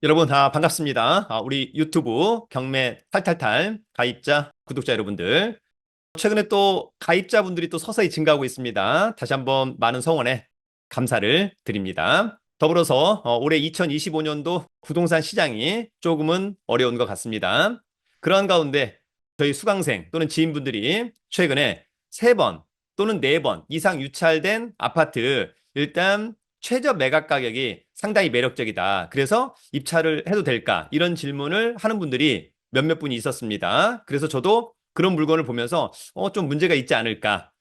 여러분, 반갑습니다. 우리 유튜브 경매 탈탈탈 가입자, 구독자 여러분들. 최근에 또 가입자분들이 또 서서히 증가하고 있습니다. 다시 한번 많은 성원에 감사를 드립니다. 더불어서 올해 2025년도 부동산 시장이 조금은 어려운 것 같습니다. 그러한 가운데 저희 수강생 또는 지인분들이 최근에 3번 또는 4번 이상 유찰된 아파트 일단 최저 매각 가격이 상당히 매력적이다. 그래서 입찰을 해도 될까? 이런 질문을 하는 분들이 몇몇 분이 있었습니다. 그래서 저도 그런 물건을 보면서 좀 문제가 있지 않을까?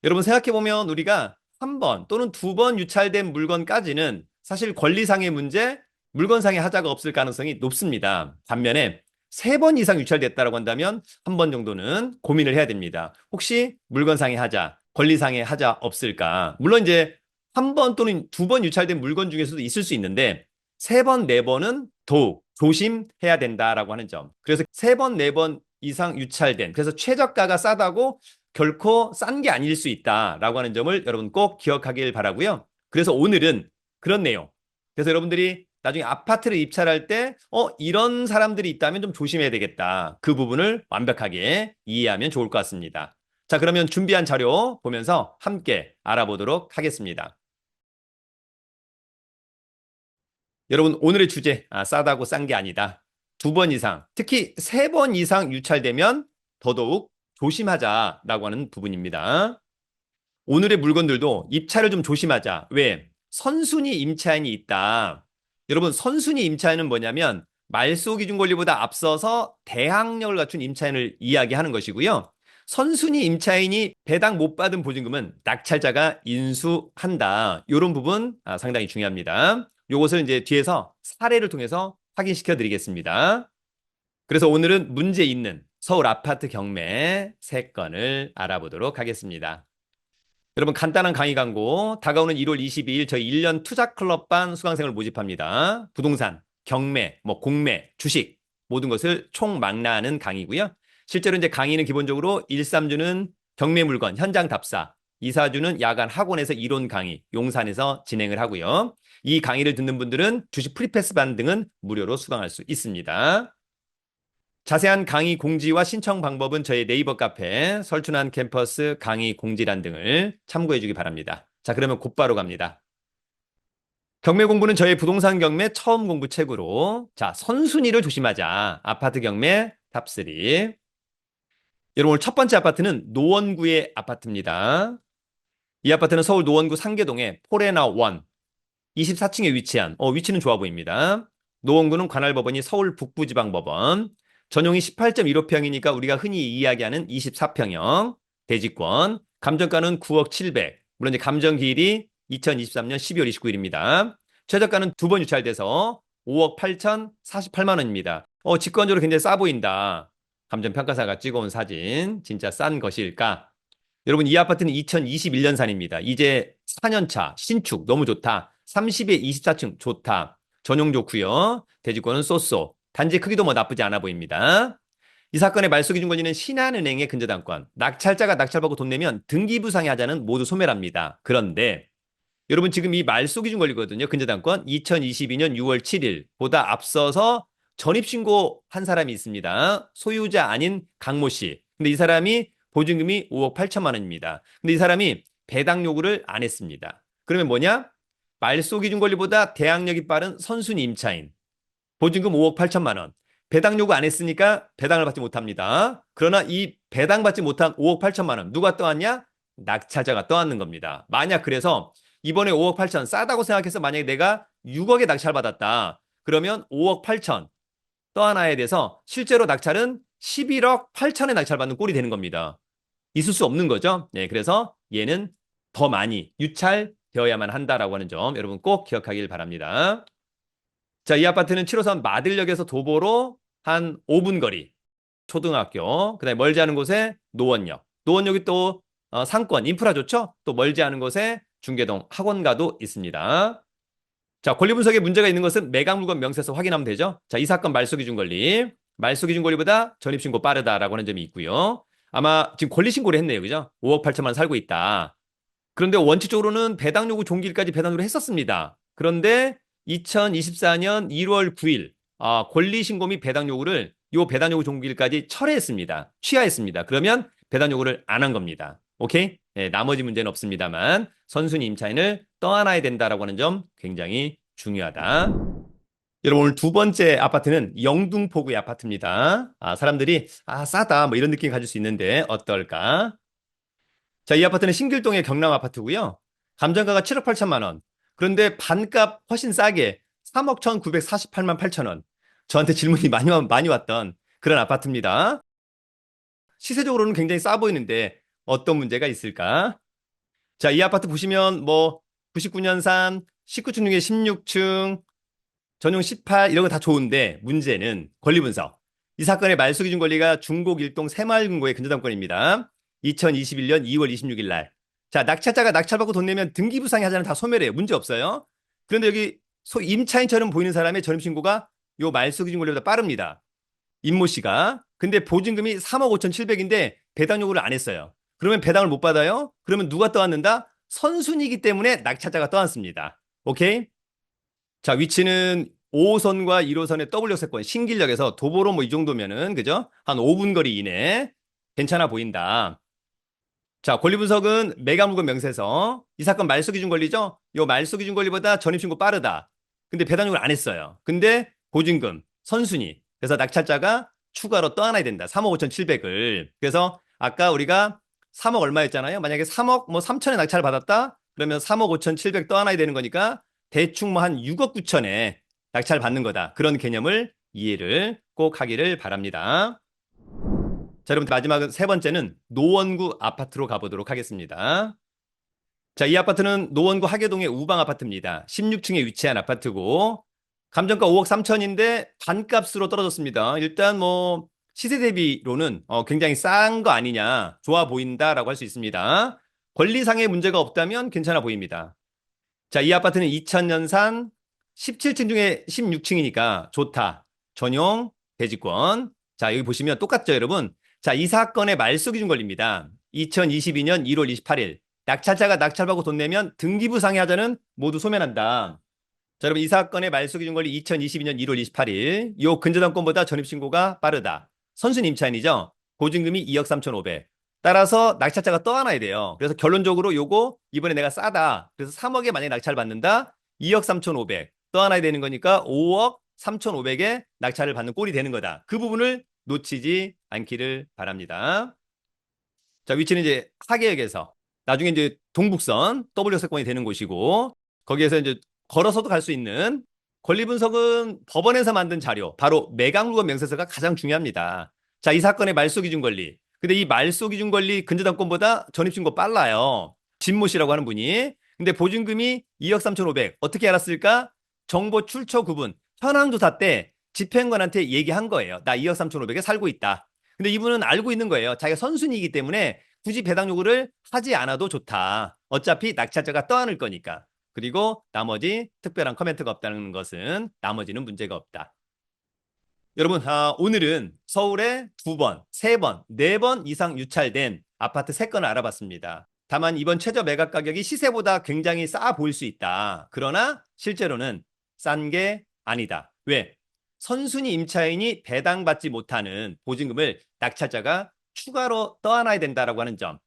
여러분 생각해보면 우리가 3번 또는 2번 유찰된 물건까지는 사실 권리상의 문제, 물건상의 하자가 없을 가능성이 높습니다. 반면에 3번 이상 유찰됐다고 한다면 한 번 정도는 고민을 해야 됩니다. 혹시 물건상의 하자, 권리상의 하자 없을까? 물론 이제 한 번 또는 2번 유찰된 물건 중에서도 있을 수 있는데 3번, 4번은 더욱 조심해야 된다라고 하는 점. 그래서 3번, 4번 이상 유찰된, 그래서 최저가가 싸다고 결코 싼 게 아닐 수 있다라고 하는 점을 여러분 꼭 기억하길 바라고요. 그래서 오늘은 그런 내용. 그래서 여러분들이 나중에 아파트를 입찰할 때 이런 사람들이 있다면 좀 조심해야 되겠다. 그 부분을 완벽하게 이해하면 좋을 것 같습니다. 자, 그러면 준비한 자료 보면서 함께 알아보도록 하겠습니다. 여러분, 오늘의 주제, 싸다고 싼 게 아니다. 2번 이상, 특히 3번 이상 유찰되면 더더욱 조심하자라고 하는 부분입니다. 오늘의 물건들도 입찰을 좀 조심하자. 왜? 선순위 임차인이 있다. 여러분, 선순위 임차인은 뭐냐면 말소 기준 권리보다 앞서서 대항력을 갖춘 임차인을 이야기하는 것이고요. 선순위 임차인이 배당 못 받은 보증금은 낙찰자가 인수한다. 이런 부분 상당히 중요합니다. 요것을 이제 뒤에서 사례를 통해서 확인시켜 드리겠습니다. 그래서 오늘은 문제 있는 서울 아파트 경매 3건을 알아보도록 하겠습니다. 여러분 간단한 강의 광고 다가오는 1월 22일 저희 1년 투자 클럽반 수강생을 모집합니다. 부동산, 경매, 공매, 주식 모든 것을 총망라하는 강의고요. 실제로 이제 강의는 기본적으로 1, 3주는 경매 물건 현장 답사, 2, 4주는 야간 학원에서 이론 강의, 용산에서 진행을 하고요. 이 강의를 듣는 분들은 주식 프리패스 반 등은 무료로 수강할 수 있습니다. 자세한 강의 공지와 신청 방법은 저희 네이버 카페 설춘한 캠퍼스 강의 공지란 등을 참고해 주기 바랍니다. 자, 그러면 곧바로 갑니다. 경매 공부는 저희 부동산 경매 처음 공부 책으로 자, 선순위를 조심하자. 아파트 경매 탑3. 여러분 오늘 첫 번째 아파트는 노원구의 아파트입니다. 이 아파트는 서울 노원구 상계동의 포레나 원 24층에 위치한 위치는 좋아 보입니다. 노원구는 관할법원이 서울 북부지방법원 전용이 18.15평이니까 우리가 흔히 이야기하는 24평형 대지권 감정가는 9억 7백 물론 이제 감정기일이 2023년 12월 29일입니다. 최저가는 2번 유찰돼서 5억 8,048만 원입니다. 직관적으로 굉장히 싸 보인다. 감정평가사가 찍어온 사진 진짜 싼 것일까? 여러분 이 아파트는 2021년산입니다. 이제 4년차 신축 너무 좋다. 30에 24층 좋다. 전용 좋고요. 대지권은 쏘쏘. 단지 크기도 나쁘지 않아 보입니다. 이 사건의 말소 기준 권리는 신한은행의 근저당권. 낙찰자가 낙찰받고 돈 내면 등기부상의 하자는 모두 소멸합니다. 그런데 여러분 지금 이 말소 기준 권리거든요. 근저당권 2022년 6월 7일보다 앞서서 전입신고 한 사람이 있습니다. 소유자 아닌 강모 씨. 근데 이 사람이 보증금이 5억 8천만 원입니다. 근데 이 사람이 배당 요구를 안 했습니다. 그러면 뭐냐? 말소 기준 권리보다 대항력이 빠른 선순위 임차인. 보증금 5억 8천만 원. 배당 요구 안 했으니까 배당을 받지 못합니다. 그러나 이 배당 받지 못한 5억 8천만 원 누가 떠왔냐? 낙찰자가 떠안는 겁니다. 만약 그래서 이번에 5억 8천 싸다고 생각해서 만약에 내가 6억에 낙찰받았다. 그러면 5억 8천 떠안아야 돼서 실제로 낙찰은 11억 8천에 낙찰받는 꼴이 되는 겁니다. 있을 수 없는 거죠. 네, 그래서 얘는 더 많이 유찰되어야만 한다라고 하는 점 여러분 꼭 기억하길 바랍니다. 자, 이 아파트는 7호선 마들역에서 도보로 한 5분 거리 초등학교, 그다음에 멀지 않은 곳에 노원역. 노원역이 또 상권, 인프라 좋죠? 또 멀지 않은 곳에 중계동 학원가도 있습니다. 자, 권리 분석에 문제가 있는 것은 매각 물건 명세서 확인하면 되죠. 자, 이 사건 말소 기준 권리. 말소 기준 권리보다 전입 신고 빠르다라고 하는 점이 있고요. 아마 지금 권리 신고를 했네요. 그죠? 5억 8천만 살고 있다. 그런데 원칙적으로는 배당 요구 종기일까지 배당 요구를 했었습니다. 그런데 2024년 1월 9일 권리신고 및 배당 요구를 요 배당 요구 종결까지 철회했습니다. 취하했습니다. 그러면 배당 요구를 안 한 겁니다. 오케이? 네, 나머지 문제는 없습니다만 선순위 임차인을 떠안아야 된다라고 하는 점 굉장히 중요하다. 여러분 오늘 두 번째 아파트는 영등포구의 아파트입니다. 사람들이 싸다 뭐 이런 느낌 가질 수 있는데 어떨까? 자, 이 아파트는 신길동의 경남 아파트고요. 감정가가 7억 8천만 원. 그런데 반값 훨씬 싸게 3억 1,948만 8천 원. 저한테 질문이 많이 왔던 그런 아파트입니다. 시세적으로는 굉장히 싸 보이는데 어떤 문제가 있을까? 자, 이 아파트 보시면 뭐 99년산, 19층 중에 16층, 전용 18 이런 거 다 좋은데 문제는 권리 분석. 이 사건의 말소 기준 권리가 중곡 일동 새마을금고의 근저당권입니다. 2021년 2월 26일 날. 자, 낙찰자가 낙찰받고 돈 내면 등기부상의 하자는 다 소멸해요. 문제 없어요. 그런데 여기 임차인처럼 보이는 사람의 전입신고가 요 말소 기준 권리보다 빠릅니다. 임모 씨가. 근데 보증금이 3억 5,700인데 배당 요구를 안 했어요. 그러면 배당을 못 받아요? 그러면 누가 떠안는다? 선순위이기 때문에 낙찰자가 떠안습니다. 오케이? 자, 위치는 5호선과 1호선의 W역세권 신길역에서 도보로 뭐 이 정도면은 그죠? 한 5분 거리 이내 괜찮아 보인다. 자, 권리 분석은 매각물건 명세서 이 사건 말소 기준 권리죠? 요 말소 기준 권리보다 전입신고 빠르다. 근데 배당률을 안 했어요. 근데 보증금, 선순위. 그래서 낙찰자가 추가로 떠안아야 된다. 3억 5,700을. 그래서 아까 우리가 3억 얼마였잖아요. 만약에 3억 뭐 3천에 낙찰을 받았다. 그러면 3억 5,700 떠안아야 되는 거니까 대충 뭐 한 6억 9천에 낙찰 받는 거다. 그런 개념을 이해를 꼭 하기를 바랍니다. 자, 여러분 마지막 세 번째는 노원구 아파트로 가보도록 하겠습니다. 자, 이 아파트는 노원구 하계동의 우방 아파트입니다. 16층에 위치한 아파트고 감정가 5억 3천인데 반값으로 떨어졌습니다. 일단 뭐 시세 대비로는 굉장히 싼 거 아니냐, 좋아 보인다라고 할 수 있습니다. 권리상의 문제가 없다면 괜찮아 보입니다. 자, 이 아파트는 2000년산 17층 중에 16층이니까 좋다. 전용 대지권. 자, 여기 보시면 똑같죠, 여러분? 자, 이 사건의 말소 기준 권리입니다. 2022년 1월 28일. 낙찰자가 낙찰받고 돈 내면 등기부 상해하자는 모두 소멸한다. 자, 여러분 이 사건의 말소 기준 권리 2022년 1월 28일. 요 근저당권보다 전입신고가 빠르다. 선순위 임차인이죠. 보증금이 2억 3,500. 따라서 낙찰자가 떠안아야 돼요. 그래서 결론적으로 요거 이번에 내가 싸다. 그래서 3억에 만약에 낙찰 받는다. 2억 3,500 떠안아야 되는 거니까 5억 3,500에 낙찰을 받는 꼴이 되는 거다. 그 부분을 놓치지 않기를 바랍니다. 자, 위치는 이제 하계역에서 나중에 이제 동북선 W세권이 되는 곳이고 거기에서 이제 걸어서도 갈 수 있는 권리 분석은 법원에서 만든 자료, 바로 매각물건 명세서가 가장 중요합니다. 자, 이 사건의 말소 기준 권리. 근데 이 말소 기준 권리 근저당권보다 전입신고 빨라요. 진모 씨라고 하는 분이. 근데 보증금이 2억 3,500. 어떻게 알았을까? 정보 출처 구분. 현황조사 때 집행관한테 얘기한 거예요. 나 2억 3,500에 살고 있다. 근데 이분은 알고 있는 거예요. 자기가 선순위이기 때문에 굳이 배당 요구를 하지 않아도 좋다. 어차피 낙찰자가 떠안을 거니까. 그리고 나머지 특별한 커멘트가 없다는 것은 나머지는 문제가 없다. 여러분, 오늘은 서울에 2번, 3번, 4번 이상 유찰된 아파트 3건을 알아봤습니다. 다만 이번 최저 매각 가격이 시세보다 굉장히 싸 보일 수 있다. 그러나 실제로는 싼 게 아니다. 왜? 선순위 임차인이 배당받지 못하는 보증금을 낙찰자가 추가로 떠안아야 된다라고 하는 점.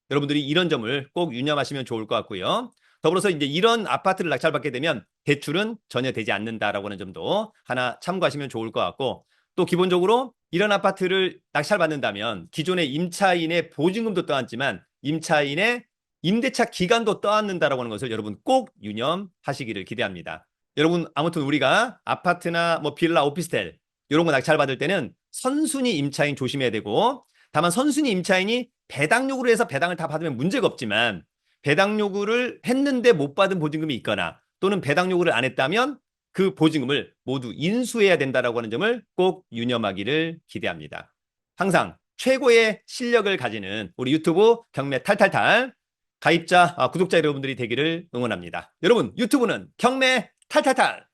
여러분들이 이런 점을 꼭 유념하시면 좋을 것 같고요. 더불어서 이제 이런 아파트를 낙찰받게 되면 대출은 전혀 되지 않는다라고 하는 점도 하나 참고하시면 좋을 것 같고, 또 기본적으로 이런 아파트를 낙찰받는다면 기존의 임차인의 보증금도 떠안지만 임차인의 임대차 기간도 떠안는다라고 하는 것을 여러분 꼭 유념하시기를 기대합니다. 여러분 아무튼 우리가 아파트나 뭐 빌라, 오피스텔 이런 거 낙찰받을 때는 선순위 임차인 조심해야 되고, 다만 선순위 임차인이 배당 요구를 해서 배당을 다 받으면 문제가 없지만 배당 요구를 했는데 못 받은 보증금이 있거나 또는 배당 요구를 안 했다면 그 보증금을 모두 인수해야 된다라고 하는 점을 꼭 유념하기를 기대합니다. 항상 최고의 실력을 가지는 우리 유튜브 경매 탈탈탈 가입자, 구독자 여러분들이 되기를 응원합니다. 여러분 유튜브는 경매 탈탈탈